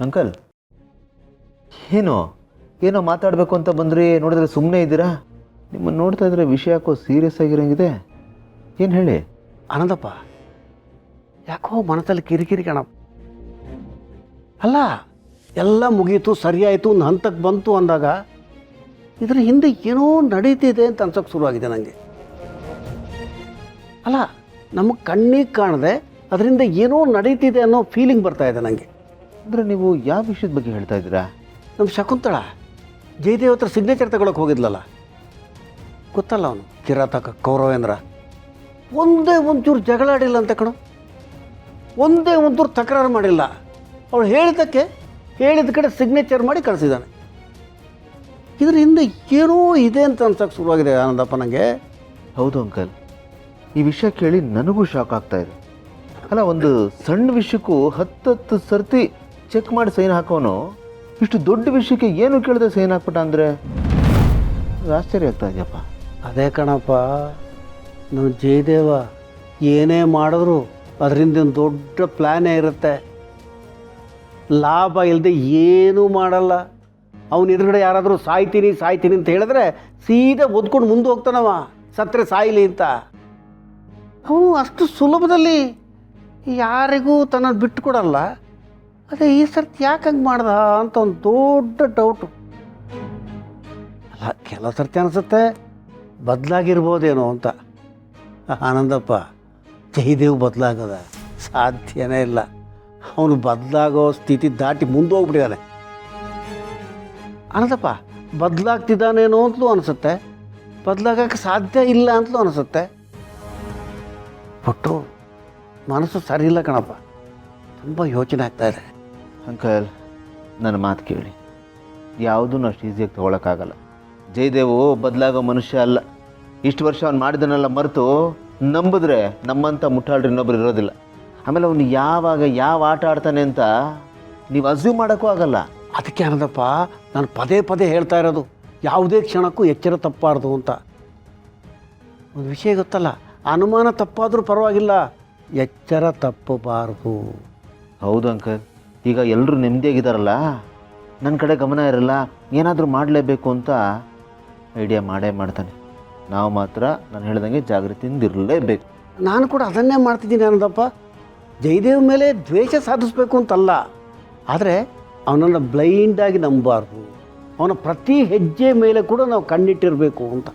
Uncle, ಏನೋ ಏನೋ ಮಾತಾಡಬೇಕು ಅಂತ ಬಂದ್ರಿ, ನೋಡಿದ್ರೆ ಸುಮ್ಮನೆ ಇದ್ದೀರಾ? ನಿಮ್ಮನ್ನು ನೋಡ್ತಾ ಇದ್ರೆ ವಿಷಯ ಯಾಕೋ ಸೀರಿಯಸ್ ಆಗಿರೋಂಗಿದೆ. ಏನು ಹೇಳಿ? ಆನಂದಪ್ಪ, ಯಾಕೋ ಮನಸ್ಸಲ್ಲಿ ಕಿರಿಕಿರಿ ಕಣ. ಅಲ್ಲ, ಎಲ್ಲ ಮುಗೀತು, ಸರಿಯಾಯಿತು, ಒಂದು ಹಂತಕ್ಕೆ ಬಂತು ಅಂದಾಗ ಇದ್ರ ಹಿಂದೆ ಏನೋ ನಡೀತಿದೆ ಅಂತ ಅನ್ಸೋಕ್ಕೆ ಶುರುವಾಗಿದೆ ನನಗೆ. ಅಲ್ಲ, ನಮಗೆ ಕಣ್ಣಿಗೆ ಕಾಣದೆ ಅದರಿಂದ ಏನೋ ನಡೀತಿದೆ ಅನ್ನೋ ಫೀಲಿಂಗ್ ಬರ್ತಾ ಇದೆ ನನಗೆ. ಅಂದರೆ ನೀವು ಯಾವ ವಿಷಯದ ಬಗ್ಗೆ ಹೇಳ್ತಾ ಇದ್ದೀರಾ? ನಮ್ಮ ಶಕುಂತಳ ಜಯದೇವ್ ಹತ್ರ ಸಿಗ್ನೇಚರ್ ತಗೊಳಕ್ಕೆ ಹೋಗಿದ್ಲಲ್ಲ, ಗೊತ್ತಲ್ಲ ಅವನು ಕಿರಾತಕ ಕೌರವೇಂದ್ರ. ಒಂದೇ ಒಂಚೂರು ಜಗಳ ಆಡಿಲ್ಲ ಅಂತ ಕಣೋ, ಒಂದೇ ಒಂಚೂರು ತಕರಾರು ಮಾಡಿಲ್ಲ. ಅವಳು ಹೇಳಿದ ಕಡೆ ಸಿಗ್ನೇಚರ್ ಮಾಡಿ ಕಳಿಸಿದ್ದಾನೆ. ಇದ್ರ ಹಿಂದೆ ಏನೋ ಇದೆ ಅಂತ ಅನ್ಸೋಕ್ಕೆ ಶುರುವಾಗಿದೆ ಆನಂದಪ್ಪ ನನಗೆ. ಹೌದು ಅಂಕಲ್, ಈ ವಿಷಯ ಕೇಳಿ ನನಗೂ ಶಾಕ್ ಆಗ್ತಾ ಇದೆ. ಅಲ್ಲ, ಒಂದು ಸಣ್ಣ ವಿಷಯಕ್ಕೂ 10 ಸರ್ತಿ ಚೆಕ್ ಮಾಡಿ ಸೈನ್ ಹಾಕೋನು ಇಷ್ಟು ದೊಡ್ಡ ವಿಷಯಕ್ಕೆ ಏನು ಕೇಳಿದ್ರೆ ಸೈನ್ ಹಾಕ್ಬಿಟ್ಟ ಅಂದರೆ ಆಶ್ಚರ್ಯ ಆಗ್ತಾ ಇದೆಯಪ್ಪ. ಅದೇ ಕಣಪ್ಪ, ನಮ್ಮ ಜಯದೇವ ಏನೇ ಮಾಡಿದ್ರು ಅದರಿಂದ ಒಂದು ದೊಡ್ಡ ಪ್ಲ್ಯಾನೇ ಇರುತ್ತೆ. ಲಾಭ ಇಲ್ಲದೆ ಏನೂ ಮಾಡಲ್ಲ. ಅವನ ಎದುರುಗಡೆ ಯಾರಾದರೂ ಸಾಯ್ತೀನಿ ಅಂತ ಹೇಳಿದ್ರೆ ಸೀದಾ ಒದ್ಕೊಂಡು ಮುಂದೆ ಹೋಗ್ತಾನವ, ಸತ್ತರೆ ಸಾಯ್ಲಿ ಅಂತ. ಅವನು ಅಷ್ಟು ಸುಲಭದಲ್ಲಿ ಯಾರಿಗೂ ತನ್ನ ಬಿಟ್ಟು ಕೊಡಲ್ಲ. ಅದೇ ಈ ಸರ್ತಿ ಯಾಕೆ ಹಂಗೆ ಮಾಡ್ದ ಅಂತ ಒಂದು ದೊಡ್ಡ ಡೌಟು. ಅಲ್ಲ, ಕೆಲವು ಸರ್ತಿ ಅನಿಸುತ್ತೆ ಬದಲಾಗಿರ್ಬೋದೇನೋ ಅಂತ. ಆನಂದಪ್ಪ, ಜಯದೇವ್ ಬದಲಾಗದ ಸಾಧ್ಯನೇ ಇಲ್ಲ. ಅವನು ಬದಲಾಗೋ ಸ್ಥಿತಿ ದಾಟಿ ಮುಂದೆ ಹೋಗ್ಬಿಟ್ಟಿದ್ದಾನೆ. ಆನಂದಪ್ಪ, ಬದಲಾಗ್ತಿದ್ದಾನೇನೋ ಅಂತಲೂ ಅನಿಸುತ್ತೆ, ಬದಲಾಗಕ್ಕೆ ಸಾಧ್ಯ ಇಲ್ಲ ಅಂತಲೂ ಅನಿಸುತ್ತೆ. ಒಟ್ಟು ಮನಸ್ಸು ಸರಿ ಇಲ್ಲ ಕಣಪ್ಪ, ತುಂಬ ಯೋಚನೆ ಆಗ್ತಾ ಇದೆ. ಅಂಕಲ್, ನನ್ನ ಮಾತು ಕೇಳಿ, ಯಾವುದೂ ಅಷ್ಟು ಈಸಿಯಾಗಿ ತೊಗೊಳಕ್ಕಾಗಲ್ಲ. ಜಯದೇವು ಬದಲಾಗೋ ಮನುಷ್ಯ ಅಲ್ಲ. ಇಷ್ಟು ವರ್ಷ ಅವ್ನು ಮಾಡಿದನ್ನೆಲ್ಲ ಮರೆತು ನಂಬಿದ್ರೆ ನಮ್ಮಂಥ ಮುಟ್ಟಾಳ್ರು ಇನ್ನೊಬ್ರು ಇರೋದಿಲ್ಲ. ಆಮೇಲೆ ಅವನು ಯಾವಾಗ ಯಾವ ಆಟ ಆಡ್ತಾನೆ ಅಂತ ನೀವು ಅಸ್ಯೂಮ್ ಮಾಡೋಕ್ಕೂ ಆಗಲ್ಲ. ಅದಕ್ಕೆ ಆನಂದಪ್ಪ, ನಾನು ಪದೇ ಹೇಳ್ತಾ ಇರೋದು, ಯಾವುದೇ ಕ್ಷಣಕ್ಕೂ ಎಚ್ಚರ ತಪ್ಪಾರ್ದು ಅಂತ. ಒಂದು ವಿಷಯ ಗೊತ್ತಲ್ಲ, ಅನುಮಾನ ತಪ್ಪಾದರೂ ಪರವಾಗಿಲ್ಲ, ಎಚ್ಚರ ತಪ್ಪಬಾರ್ದು. ಹೌದು ಅಂಕಲ್, ಈಗ ಎಲ್ಲರೂ ನೆಮ್ಮದಿಯಾಗಿದ್ದಾರಲ್ಲ, ನನ್ನ ಕಡೆ ಗಮನ ಇರಲ್ಲ, ಏನಾದರೂ ಮಾಡಲೇಬೇಕು ಅಂತ ಐಡಿಯಾ ಮಾಡೇ ಮಾಡ್ತಾನೆ. ನಾವು ಮಾತ್ರ ನಾನು ಹೇಳ್ದಂಗೆ ಜಾಗೃತಿಯಿಂದ ಇರಲೇಬೇಕು. ನಾನು ಕೂಡ ಅದನ್ನೇ ಮಾಡ್ತಿದ್ದೀನಿ ಆನಂದಪ್ಪ. ಜಯದೇವ್ ಮೇಲೆ ದ್ವೇಷ ಸಾಧಿಸಬೇಕು ಅಂತಲ್ಲ, ಆದರೆ ಅವನನ್ನು ಬ್ಲೈಂಡಾಗಿ ನಂಬಬಾರ್ದು. ಅವನ ಪ್ರತಿ ಹೆಜ್ಜೆ ಮೇಲೆ ಕೂಡ ನಾವು ಕಣ್ಣಿಟ್ಟಿರಬೇಕು ಅಂತ.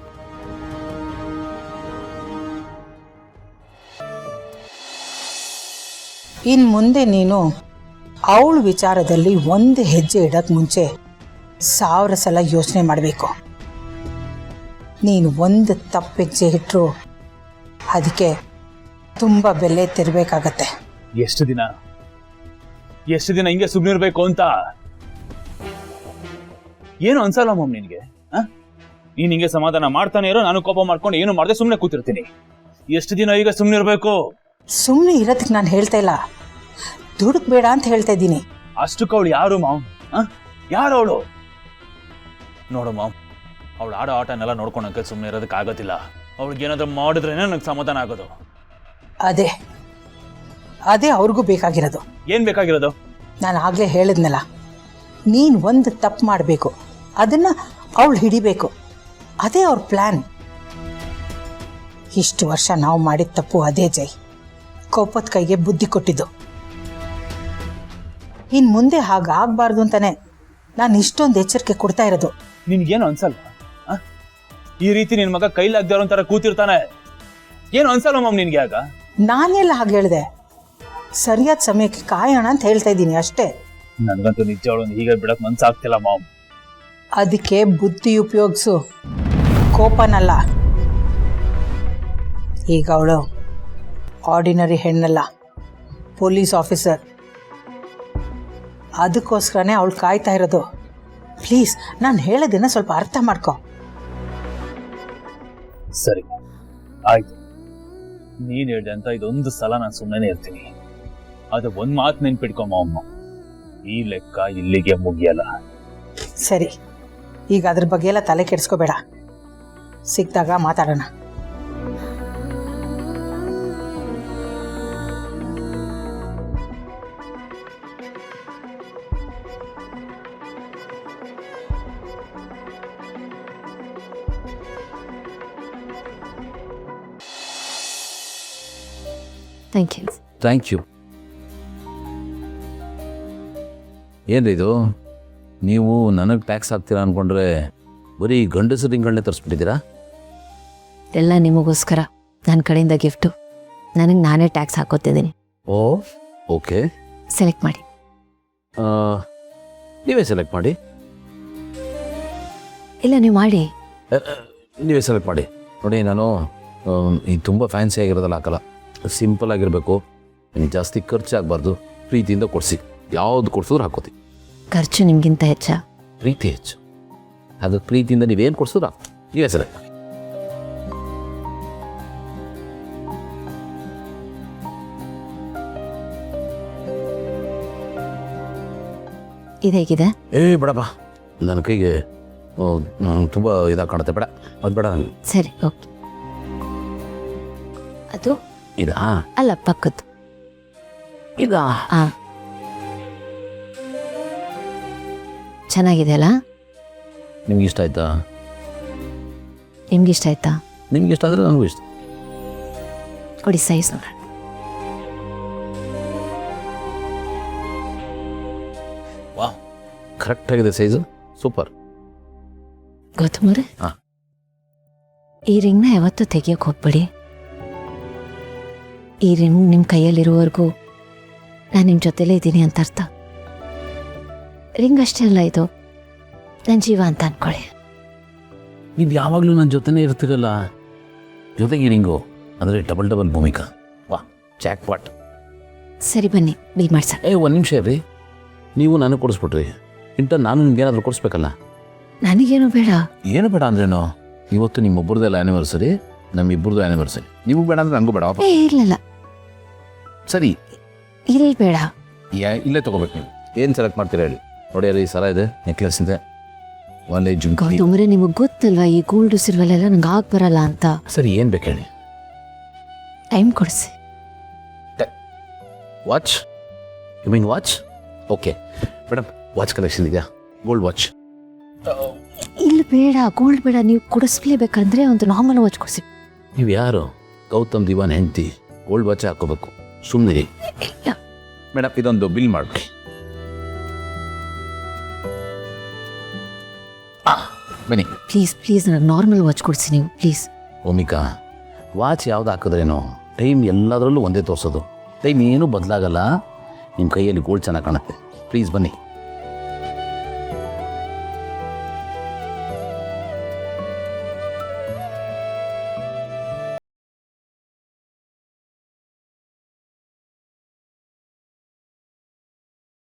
ಇನ್ನು ಮುಂದೆ ನೀನು ಅವಳ ವಿಚಾರದಲ್ಲಿ ಒಂದು ಹೆಜ್ಜೆ ಇಡೋಕ್ಕೆ ಮುಂಚೆ 1000 ಸಲ ಯೋಚನೆ ಮಾಡಬೇಕು. ನೀನು ಒಂದು ತಪ್ಪು ಹೆಜ್ಜೆ ಇಟ್ಟರು ಅದಕ್ಕೆ ತುಂಬ ಬೆಲೆ ತೆರಬೇಕಾಗತ್ತೆ. ಎಷ್ಟು ದಿನ ಹಿಂಗೆ ಸುಮ್ಮನಿರ್ಬೇಕು ಅಂತ ಏನು ಅನ್ಸಲ್ಲ ಮಮ್ ನಿನ್ಗೆ? ನೀನ್ ಹಿಂಗೆ ಸಮಾಧಾನ ಮಾಡ್ತಾನೆ ಇರೋ, ನಾನು ಕೋಪ ಮಾಡ್ಕೊಂಡು ಏನು ಮಾಡದೆ ಸುಮ್ಮನೆ ಕೂತಿರ್ತೀನಿ. ಎಷ್ಟು ದಿನ ಈಗ ಸುಮ್ಮನಿರ್ಬೇಕು? ಸುಮ್ಮನೆ ಇರೋದಕ್ಕೆ ನಾನು ಹೇಳ್ತಾ ಇಲ್ಲ, ದುಡುಕ್ ಬೇಡ ಅಂತ ಹೇಳ್ತಾ ಇದ್ದೀನಿ. ಅಷ್ಟಕ್ಕೆ ಅವಳು ಯಾರು ಮಾವ್? ಯಾರು ಅವಳು? ನೋಡು ಮಾವ್, ಅವಳು ಆಡೋ ಆಟನೆಲ್ಲ ನೋಡ್ಕೊಂಡಂಗೆ ಸುಮ್ಮನೆ ಇರೋದಕ್ಕೆ ಆಗೋದಿಲ್ಲ. ಅವಳಿಗೆ ಏನಾದ್ರು ಮಾಡಿದ್ರೇನೆ ನನಗೆ ಸಮಾಧಾನ ಆಗೋದು. ಅದೇ ಅವ್ರಿಗೂ ಬೇಕಾಗಿರೋದು. ಏನ್ ಬೇಕಾಗಿರೋದು? ನಾನು ಆಗಲೇ ಹೇಳಿದ್ನಲ್ಲ, ನೀನು ಒಂದು ತಪ್ಪು ಮಾಡಬೇಕು, ಅದನ್ನು ಅವಳು ಹಿಡಿಬೇಕು. ಅದೇ ಅವ್ರ ಪ್ಲ್ಯಾನ್. ಇಷ್ಟು ವರ್ಷ ನಾವು ಮಾಡಿದ ತಪ್ಪು ಅದೇ ಜೈ. ಕೋಪದ ಕೈಗೆ ಬುದ್ಧಿ ಕೊಟ್ಟಿದ್ದು. ಇನ್ನು ಮುಂದೆ ಹಾಗಾಗಬಾರ್ದು ಅಂತಾನೆ ನಾನು ಇಷ್ಟೊಂದು ಎಚ್ಚರಿಕೆ ಕೊಡ್ತಾ ಇರೋದು. ನಿನ್ಗೇನು ಅನ್ಸಲ್ವ? ಈ ರೀತಿ ನಿನ್ ಮಗ ಕೈಲಾಗ್ದಾರ ಒಂಥರ ಕೂತಿರ್ತಾನೆ, ಏನು ಅನ್ಸಲ್ಲ ಮಮ್ ನಿನ್ಗೆ? ಆಗ ನಾನೆಲ್ಲ ಹಾಗೆ ಹೇಳಿದೆ, ಸರಿಯಾದ ಸಮಯಕ್ಕೆ ಕಾಯೋಣ ಅಂತ ಹೇಳ್ತಾ ಇದ್ದೀನಿ ಅಷ್ಟೇ. ನನ್ಗಂತೂ ನಿಜ ಅವಳನ್ನು ಹೀಗೆ ಬಿಡಕ್ ಮನ್ಸಾಗ್ತಿಲ್ಲ ಮಾಮ್. ಅದಕ್ಕೆ ಬುದ್ಧಿ ಉಪಯೋಗಿಸು, ಕೋಪನಲ್ಲ. ಈಗ ಅವಳು ಆರ್ಡಿನರಿ ಹೆಣ್ಣಲ್ಲ, ಪೊಲೀಸ್ ಆಫೀಸರ್. ಅದಕ್ಕೋಸ್ಕರನೇ ಅವಳು ಕಾಯ್ತಾ ಇರೋದು. ಪ್ಲೀಸ್, ನಾನು ಹೇಳೋದನ್ನ ಸ್ವಲ್ಪ ಅರ್ಥ ಮಾಡ್ಕೊ. ಸರಿ ಆಯ್ತು, ನೀನ್ ಹೇಳ್ದೆ ಅಂತ ಇದೊಂದು ಸಲ ನಾನು ಸುಮ್ಮನೆ ಇರ್ತೀನಿ. ಅದು ಒಂದ್ ಮಾತು ನೆನ್ಪಿಟ್ಕೊಮ್ಮ ಅಮ್ಮ, ಈ ಲೆಕ್ಕ ಇಲ್ಲಿಗೆ ಮುಗಿಯಲ್ಲ. ಸರಿ, ಈಗ ಅದ್ರ ಬಗ್ಗೆ ಎಲ್ಲ ತಲೆ ಕೆಡಿಸ್ಕೋಬೇಡ, ಸಿಕ್ಕಿದಾಗ ಮಾತಾಡೋಣ. Thank you. Thank you. ಏನ್ರಿ ಇದು, ನೀವು ನನಗೆ ಟ್ಯಾಕ್ಸ್ ಹಾಕ್ತೀರಾ ಅಂದ್ಕೊಂಡ್ರೆ ಬರೀ ಗಂಡಸರು ರಿಂಗಳನ್ನೇ ತರಿಸ್ಬಿಟ್ಟಿದ್ದೀರಾ? ಎಲ್ಲ ನಿಮಗೋಸ್ಕರ ನನ್ನ ಕಡೆಯಿಂದ ಗಿಫ್ಟು. ನನಗೆ ನಾನೇ ಟ್ಯಾಕ್ಸ್ ಹಾಕೋತಿದ್ದೀನಿ. ಓ ಓಕೆ, ಸೆಲೆಕ್ಟ್ ಮಾಡಿ. ನೀವೇ ಸೆಲೆಕ್ಟ್ ಮಾಡಿ. ಇಲ್ಲ ನೀವು ಮಾಡಿ. ನೀವೇ ಸೆಲೆಕ್ಟ್ ಮಾಡಿ. ನೋಡಿ, ನಾನು ಈ ತುಂಬ ಫ್ಯಾನ್ಸಿ ಆಗಿರೋದಲ್ಲ ಹಾಕಲ್ಲ. ಸಿಂಪಲ್ ಆಗಿರಬೇಕು, ಜಾಸ್ತಿ ಖರ್ಚಾಗಬಾರ್ದು, ಪ್ರೀತಿಯಿಂದ ಕೊಡಿಸಿ. ಯಾವ್ದು ಕೊಡ್ಸಿದ್ರು ಹಾಕೋತೀವಿ. ಖರ್ಚು ನಿಮಗಿಂತ ಹೆಚ್ಚಾ? ಪ್ರೀತಿ ಹೆಚ್ಚು. ಅದಕ್ಕೆ ಪ್ರೀತಿಯಿಂದ ನೀವೇನು ಕೊಡ್ಸಿದ್ರು ಹಾಕಿ. ನೀವೇ ಸೆಲೆಕ್ಟ್. ಇದು ಹೇಗಿದೆ? ಬೇಡಪ್ಪ, ನನ್ನ ಕೈಗೆ ತುಂಬ ಇದಾಗಿ ಕಾಣುತ್ತೆ. ಬೇಡ, ಅದು ಬೇಡ ನನಗೆ. ಸರಿ, ಓಕೆ. ಅದು ಇದಾ? ಅಲ್ಲ, ಪಕ್ಕದ್ದು. ಇದಾ? ಹಾಂ, ಚೆನ್ನಾಗಿದೆ ಅಲ್ಲ? ನಿಮ್ಗೆ ಇಷ್ಟ ಆಯ್ತಾ? ನಿಮ್ಗೆ ಇಷ್ಟ ಆಯ್ತಾ? ನಿಮ್ಗೆ ಇಷ್ಟ ಆದರೆ ನನಗೂ ಇಷ್ಟ. ಕೊಡಿ ಸೈಜ್ ನೋಡೋಣ. ವಾ, ಕರೆಕ್ಟಾಗಿದೆ ಸೈಜು, ಸೂಪರ್. ಗೌತಮರೇ, ಹಾಂ. ಈ ರಿಂಗ್ನ ಯಾವತ್ತೂ ತೆಗಿಯೋಕೆ ಹೋಗ್ಬೇಡಿ. ಈ ರಿಂಗ್ ನಿಮ್ಮ ಕೈಯಲ್ಲಿರುವವರೆಗೂ ನಾನು ನಿಮ್ಮ ಜೊತೆಲೇ ಇದ್ದೀನಿ ಅಂತ ಅರ್ಥ. ರಿಂಗ್ ಅಷ್ಟೇ ಅಲ್ಲ, ಇದು ನನ್ನ ಜೀವ ಅಂತ ಅಂದ್ಕೊಳ್ಳಿ. ನೀವು ಯಾವಾಗಲೂ ನನ್ನ ಜೊತೆನೇ ಇರ್ತೀರಲ್ಲ, ಜೊತೆಗೆ ರಿಂಗು ಅಂದರೆ ಡಬಲ್ ಭೂಮಿಕಾ. ವಾ, ಜಾಕ್ ಪಾಟ್. ಸರಿ, ಬನ್ನಿ ಬಿಲ್ ಮಾಡ್ಸೋಣ. ಒಂದು ನಿಮಿಷ ರೀ, ನೀವು ನನಗೆ ಕೊಡಿಸ್ಬಿಟ್ರಿ, ನಾನು ನಿಮ್ಗೆ ಏನಾದರೂ ಕೊಡಿಸ್ಬೇಕಲ್ಲ? ನನಗೇನು ಬೇಡ. ಏನು ಬೇಡ ಅಂದ್ರೇನು? ಇವತ್ತು ನಿಮ್ಮೊಬ್ಬರದೆಲ್ಲ ಆ್ಯನಿವರ್ಸರಿ, ನಮ್ಮಿಬ್ಬರದು ಆ್ಯನಿವರ್ಸರಿ. ನೀವು ಬೇಡ ಅಂದರೆ ನನಗೂ ಬೇಡ. ಏ ಇರಲಿಲ್ಲ. ಸರಿ, ಇಲ್ಲಿ ಬೇಡ. ಇಲ್ಲೇ ತೊಗೋಬೇಕು. ನೀವು ಏನು ಸೆಲೆಕ್ಟ್ ಮಾಡ್ತೀರಾ ಹೇಳಿ? ನೋಡಿ, ಈ ಸರ ಇದೆ, ನೆಕ್ಲೆಸ್ ಇದೆ, ಒಳ್ಳೆ ಜುಮ್ಕಿ. ಗೌತಮ್ರೆ, ನಿಮಗೆ ಗೊತ್ತಲ್ವಾ ಈ ಗೋಲ್ಡ್ ಸಿಲ್ವರೆಲ್ಲ ನಂಗೆ ಆಗ ಬರಲ್ಲ ಅಂತ. ಸರಿ, ಏನು ಬೇಕು ಹೇಳಿ? ಟೈಮ್ ಕೊಡಿಸಿ. Watch? You mean watch? Okay madam, watch collection ಇದೆಯಾ? Gold watch? ಇಲ್ಲಿ ಬೇಡ, ಗೋಲ್ಡ್ ಬೇಡ. ನೀವು ಕೊಡಿಸ್ಲೇಬೇಕಂದ್ರೆ ಒಂದು ನಾರ್ಮಲ್ ವಾಚ್ ಕೊಡಿಸಿ. ನೀವು ಯಾರು? ಗೌತಮ್ ದಿವಾನ್ ಹೆಂಡ್ತಿ, ಗೋಲ್ಡ್ ವಾಚ್ ಹಾಕೋಬೇಕು. ಸುಮ್ಮನೆ ಮೇಡಮ್, ಇದೊಂದು ಬಿಲ್ ಮಾಡಿಬಿಡಿ. ಬನ್ನಿ ಪ್ಲೀಸ್ ಪ್ಲೀಸ್, ನನಗೆ ನಾರ್ಮಲ್ ವಾಚ್ ಕೊಡಿಸಿ ನೀವು, ಪ್ಲೀಸ್. ಭೂಮಿಕಾ, ವಾಚ್ ಯಾವ್ದು ಹಾಕಿದ್ರೇನೋ ಟೈಮ್ ಎಲ್ಲದರಲ್ಲೂ ಒಂದೇ ತೋರಿಸೋದು. ಟೈಮ್ ಏನೂ ಬದಲಾಗಲ್ಲ. ನಿಮ್ಮ ಕೈಯಲ್ಲಿ ಗೋಲ್ಡ್ ಚೆನ್ನಾಗಿ ಕಾಣುತ್ತೆ. ಪ್ಲೀಸ್ ಬನ್ನಿ.